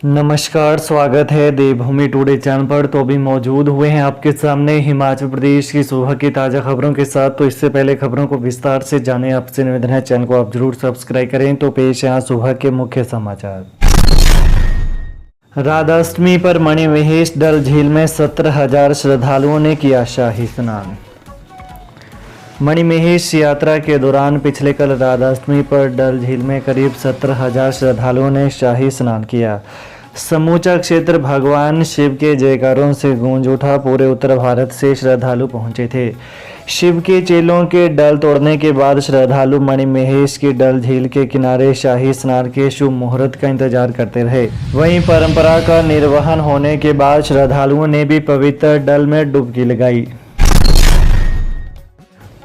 नमस्कार, स्वागत है देवभूमि टुडे चैनल पर। तो अभी मौजूद हुए हैं आपके सामने हिमाचल प्रदेश की सुबह की ताज़ा खबरों के साथ। तो इससे पहले खबरों को विस्तार से जाने आपसे निवेदन है, चैनल को आप जरूर सब्सक्राइब करें। तो पेश है यहाँ सुबह के मुख्य समाचार। राधाष्टमी पर मणिमहेश डल झील में 17,000 श्रद्धालुओं ने किया शाही स्नान। मणिमहेश यात्रा के दौरान पिछले कल राधाष्टमी पर डल झील में करीब 17,000 श्रद्धालुओं ने शाही स्नान किया। समूचा क्षेत्र भगवान शिव के जयकारों से गूंज उठा। पूरे उत्तर भारत से श्रद्धालु पहुंचे थे। शिव के चेलों के डल तोड़ने के बाद श्रद्धालु मणिमहेश की डल झील के किनारे शाही स्नान के शुभ मुहूर्त का इंतजार करते रहे। वहीं परंपरा का निर्वहन होने के बाद श्रद्धालुओं ने भी पवित्र डल में डुबकी लगाई।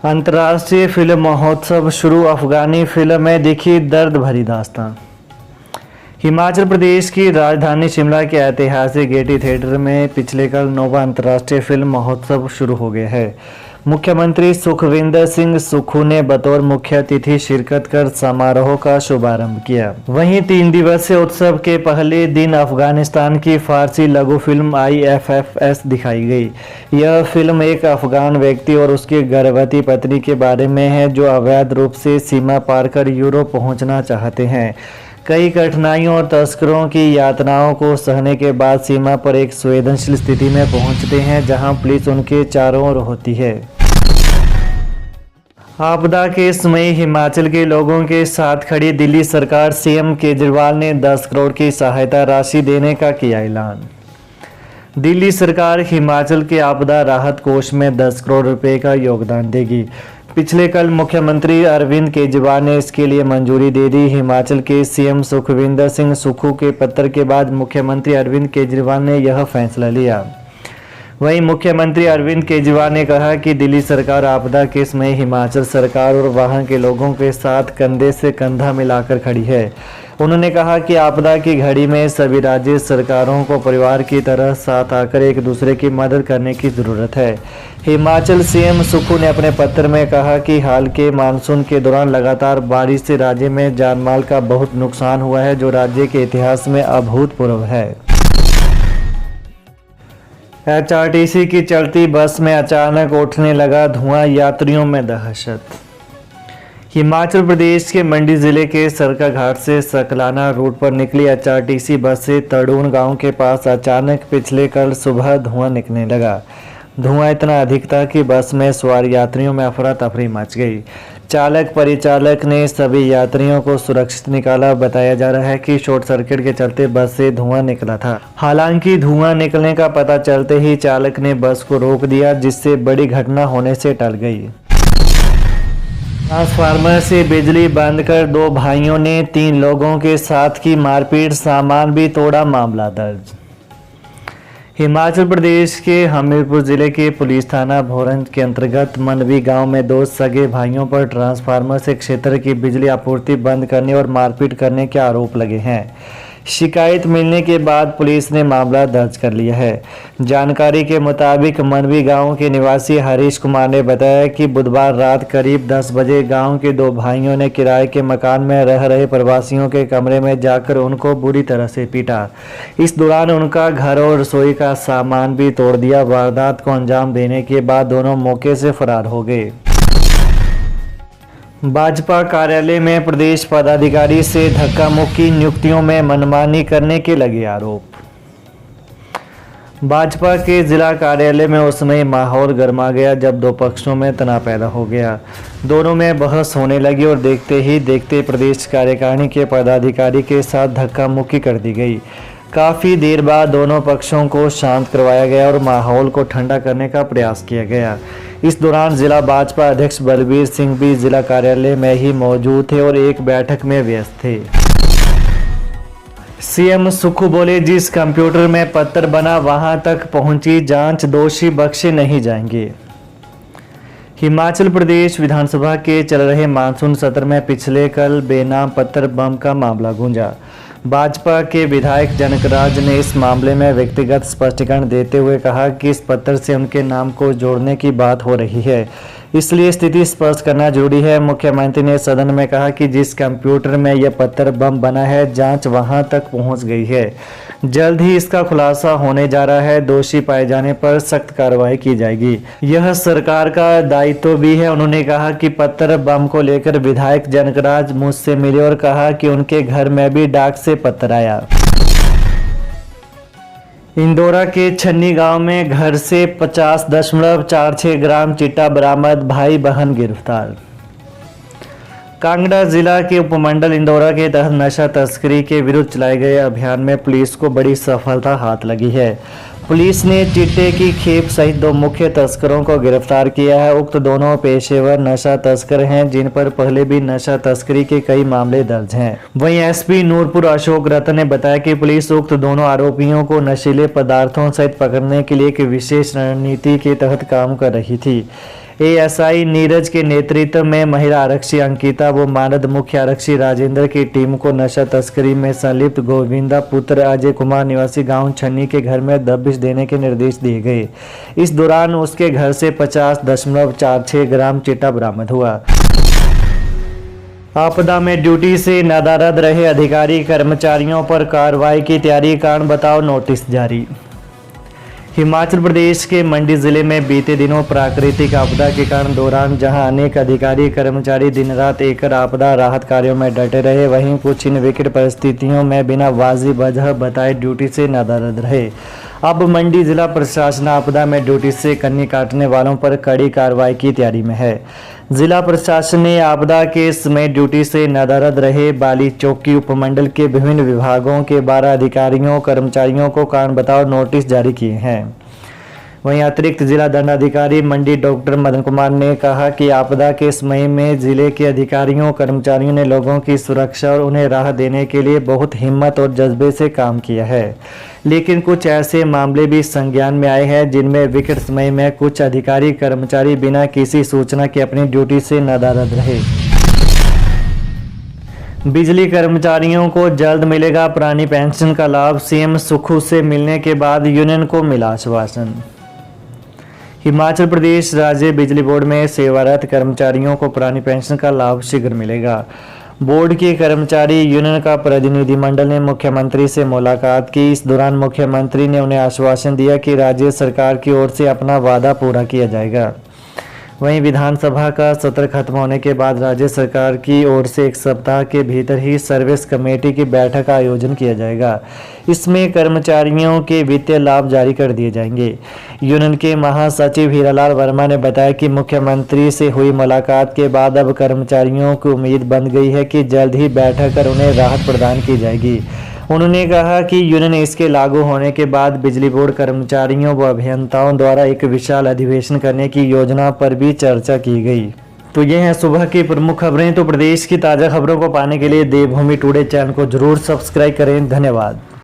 अंतर्राष्ट्रीय फिल्म महोत्सव शुरू। अफगानी फिल्म में दिखी दर्द भरी दास्तां। हिमाचल प्रदेश की राजधानी शिमला के ऐतिहासिक गेयटी थिएटर में पिछले कल 9वां अंतर्राष्ट्रीय फिल्म महोत्सव शुरू हो गया है। मुख्यमंत्री सुखविंदर सिंह सुक्खू ने बतौर मुख्य अतिथि शिरकत कर समारोह का शुभारंभ किया। वहीं 3 दिवसीय उत्सव के पहले दिन अफगानिस्तान की फारसी लघु फिल्म IFFS दिखाई गई। यह फिल्म एक अफगान व्यक्ति और उसकी गर्भवती पत्नी के बारे में है जो अवैध रूप से सीमा पार कर यूरोप पहुंचना चाहते हैं। कई कठिनाइयों और तस्करों की यातनाओं को सहने के बाद सीमा पर एक संवेदनशील स्थिति में पहुंचते हैं जहां पुलिस उनके चारों ओर होती है। आपदा के समय हिमाचल के लोगों के साथ खड़ी दिल्ली सरकार। CM केजरीवाल ने 10 करोड़ की सहायता राशि देने का किया ऐलान। दिल्ली सरकार हिमाचल के आपदा राहत कोष में 10 करोड़ रुपए का योगदान देगी। पिछले कल मुख्यमंत्री अरविंद केजरीवाल ने इसके लिए मंजूरी दे दी। हिमाचल के CM सुखविंदर सिंह सुक्खू के पत्र के बाद मुख्यमंत्री अरविंद केजरीवाल ने यह फैसला लिया। वहीं मुख्यमंत्री अरविंद केजरीवाल ने कहा कि दिल्ली सरकार आपदा के समय हिमाचल सरकार और वहां के लोगों के साथ कंधे से कंधा मिलाकर खड़ी है। उन्होंने कहा कि आपदा की घड़ी में सभी राज्य सरकारों को परिवार की तरह साथ आकर एक दूसरे की मदद करने की ज़रूरत है। हिमाचल CM सुक्खू ने अपने पत्र में कहा कि हाल के मानसून के दौरान लगातार बारिश से राज्य में जानमाल का बहुत नुकसान हुआ है, जो राज्य के इतिहास में अभूतपूर्व है। HRTC की चलती बस में अचानक उठने लगा धुआं, यात्रियों में दहशत। हिमाचल प्रदेश के मंडी जिले के सरका घाट से सकलाना रूट पर निकली HRTC बस से तड़ून गांव के पास अचानक पिछले कल सुबह धुआं निकलने लगा। धुआं इतना अधिक था कि बस में सवार यात्रियों में अफरा तफरी मच गई। चालक परिचालक ने सभी यात्रियों को सुरक्षित निकाला। बताया जा रहा है कि शॉर्ट सर्किट के चलते बस से धुआं निकला था। हालांकि धुआं निकलने का पता चलते ही चालक ने बस को रोक दिया, जिससे बड़ी घटना होने से टल गई। ट्रांसफार्मर से बिजली बंद कर 2 भाइयों ने 3 लोगों के साथ की मारपीट, सामान भी तोड़ा, मामला दर्ज। हिमाचल प्रदेश के हमीरपुर जिले के पुलिस थाना भोरंज के अंतर्गत मनवी गांव में 2 सगे भाइयों पर ट्रांसफार्मर से क्षेत्र की बिजली आपूर्ति बंद करने और मारपीट करने के आरोप लगे हैं। शिकायत मिलने के बाद पुलिस ने मामला दर्ज कर लिया है। जानकारी के मुताबिक मनवी गांव के निवासी हरीश कुमार ने बताया कि बुधवार रात करीब 10 बजे गांव के 2 भाइयों ने किराए के मकान में रह रहे प्रवासियों के कमरे में जाकर उनको बुरी तरह से पीटा। इस दौरान उनका घर और रसोई का सामान भी तोड़ दिया। वारदात को अंजाम देने के बाद दोनों मौके से फरार हो गए। भाजपा कार्यालय में प्रदेश पदाधिकारी से धक्का मुक्की, नियुक्तियों में मनमानी करने के लगे आरोप। भाजपा के जिला कार्यालय में उस समय माहौल गर्मा गया जब 2 पक्षों में तनाव पैदा हो गया। दोनों में बहस होने लगी और देखते ही देखते प्रदेश कार्यकारिणी के पदाधिकारी के साथ धक्का मुक्की कर दी गई। काफ़ी देर बाद दोनों पक्षों को शांत करवाया गया और माहौल को ठंडा करने का प्रयास किया गया। इस दौरान जिला भाजपा अध्यक्ष बलबीर सिंह भी जिला कार्यालय में ही मौजूद थे और एक बैठक में व्यस्त थे। CM सुक्खू बोले, जिस कंप्यूटर में पत्र बना वहां तक पहुंची जांच, दोषी बख्शे नहीं जाएंगे। हिमाचल प्रदेश विधानसभा के चल रहे मानसून सत्र में पिछले कल बेनाम पत्र बम का मामला गूंजा। भाजपा के विधायक जनकराज ने इस मामले में व्यक्तिगत स्पष्टीकरण देते हुए कहा कि इस पत्र से उनके नाम को जोड़ने की बात हो रही है। इसलिए स्थिति स्पष्ट करना जरूरी है। मुख्यमंत्री ने सदन में कहा कि जिस कंप्यूटर में यह पत्थर बम बना है, जांच वहां तक पहुंच गई है। जल्द ही इसका खुलासा होने जा रहा है। दोषी पाए जाने पर सख्त कार्रवाई की जाएगी। यह सरकार का दायित्व भी है। उन्होंने कहा कि पत्थर बम को लेकर विधायक जनकराज मुझसे मिले और कहा कि उनके घर में भी डाक से पत्थर आया। इंदौरा के छन्नी गांव में घर से 50.46 ग्राम चिट्टा बरामद, भाई बहन गिरफ्तार। कांगड़ा जिला के उपमंडल इंदौरा के तहत नशा तस्करी के विरुद्ध चलाए गए अभियान में पुलिस को बड़ी सफलता हाथ लगी है। पुलिस ने चिट्टे की खेप सहित 2 मुख्य तस्करों को गिरफ्तार किया है। उक्त दोनों पेशेवर नशा तस्कर हैं, जिन पर पहले भी नशा तस्करी के कई मामले दर्ज हैं। वहीं एसपी नूरपुर अशोक रतन ने बताया कि पुलिस उक्त दोनों आरोपियों को नशीले पदार्थों सहित पकड़ने के लिए एक विशेष रणनीति के तहत काम कर रही थी। एएसआई नीरज के नेतृत्व में महिला आरक्षी अंकिता व मानद मुख्य आरक्षी राजेंद्र की टीम को नशा तस्करी में संलिप्त गोविंदा पुत्र अजय कुमार निवासी गांव छन्नी के घर में दबिश देने के निर्देश दिए गए। इस दौरान उसके घर से 50.46 ग्राम चिट्टा बरामद हुआ। आपदा में ड्यूटी से नदारद रहे अधिकारी कर्मचारियों पर कार्रवाई की तैयारी, कारण बताओ नोटिस जारी। हिमाचल प्रदेश के मंडी जिले में बीते दिनों प्राकृतिक आपदा के कारण दौरान जहां अनेक अधिकारी कर्मचारी दिन रात एकल आपदा राहत कार्यों में डटे रहे, वहीं कुछ इन विकट परिस्थितियों में बिना वाजिब वजह बताए ड्यूटी से नदारद रहे। अब मंडी जिला प्रशासन आपदा में ड्यूटी से कन्नी काटने वालों पर कड़ी कार्रवाई की तैयारी में है। जिला प्रशासन ने आपदा के समय ड्यूटी से नदारद रहे बाली चौकी उपमंडल के विभिन्न विभागों के 12 अधिकारियों कर्मचारियों को कारण बताओ नोटिस जारी किए हैं। वहीं अतिरिक्त जिला दंडाधिकारी मंडी डॉक्टर मदन कुमार ने कहा कि आपदा के समय में जिले के अधिकारियों कर्मचारियों ने लोगों की सुरक्षा और उन्हें राहत देने के लिए बहुत हिम्मत और जज्बे से काम किया है, लेकिन कुछ ऐसे मामले भी संज्ञान में आए हैं जिनमें विकट समय में कुछ अधिकारी कर्मचारी बिना किसी सूचना के अपनी ड्यूटी से नदारद रहे। बिजली कर्मचारियों को जल्द मिलेगा पुरानी पेंशन का लाभ, सीएम सुखू से मिलने के बाद यूनियन को मिला आश्वासन। हिमाचल प्रदेश राज्य बिजली बोर्ड में सेवारत कर्मचारियों को पुरानी पेंशन का लाभ शीघ्र मिलेगा। बोर्ड के कर्मचारी यूनियन का प्रतिनिधिमंडल ने मुख्यमंत्री से मुलाकात की। इस दौरान मुख्यमंत्री ने उन्हें आश्वासन दिया कि राज्य सरकार की ओर से अपना वादा पूरा किया जाएगा। वहीं विधानसभा का सत्र खत्म होने के बाद राज्य सरकार की ओर से 1 सप्ताह के भीतर ही सर्विस कमेटी की बैठक का आयोजन किया जाएगा। इसमें कर्मचारियों के वित्तीय लाभ जारी कर दिए जाएंगे। यूनियन के महासचिव हीरालाल वर्मा ने बताया कि मुख्यमंत्री से हुई मुलाकात के बाद अब कर्मचारियों की उम्मीद बन गई है कि जल्द ही बैठक कर उन्हें राहत प्रदान की जाएगी। उन्होंने कहा कि यूनियन इसके लागू होने के बाद बिजली बोर्ड कर्मचारियों व अभियंताओं द्वारा एक विशाल अधिवेशन करने की योजना पर भी चर्चा की गई। तो ये हैं सुबह की प्रमुख खबरें। तो प्रदेश की ताज़ा खबरों को पाने के लिए देवभूमि टुडे चैनल को जरूर सब्सक्राइब करें। धन्यवाद।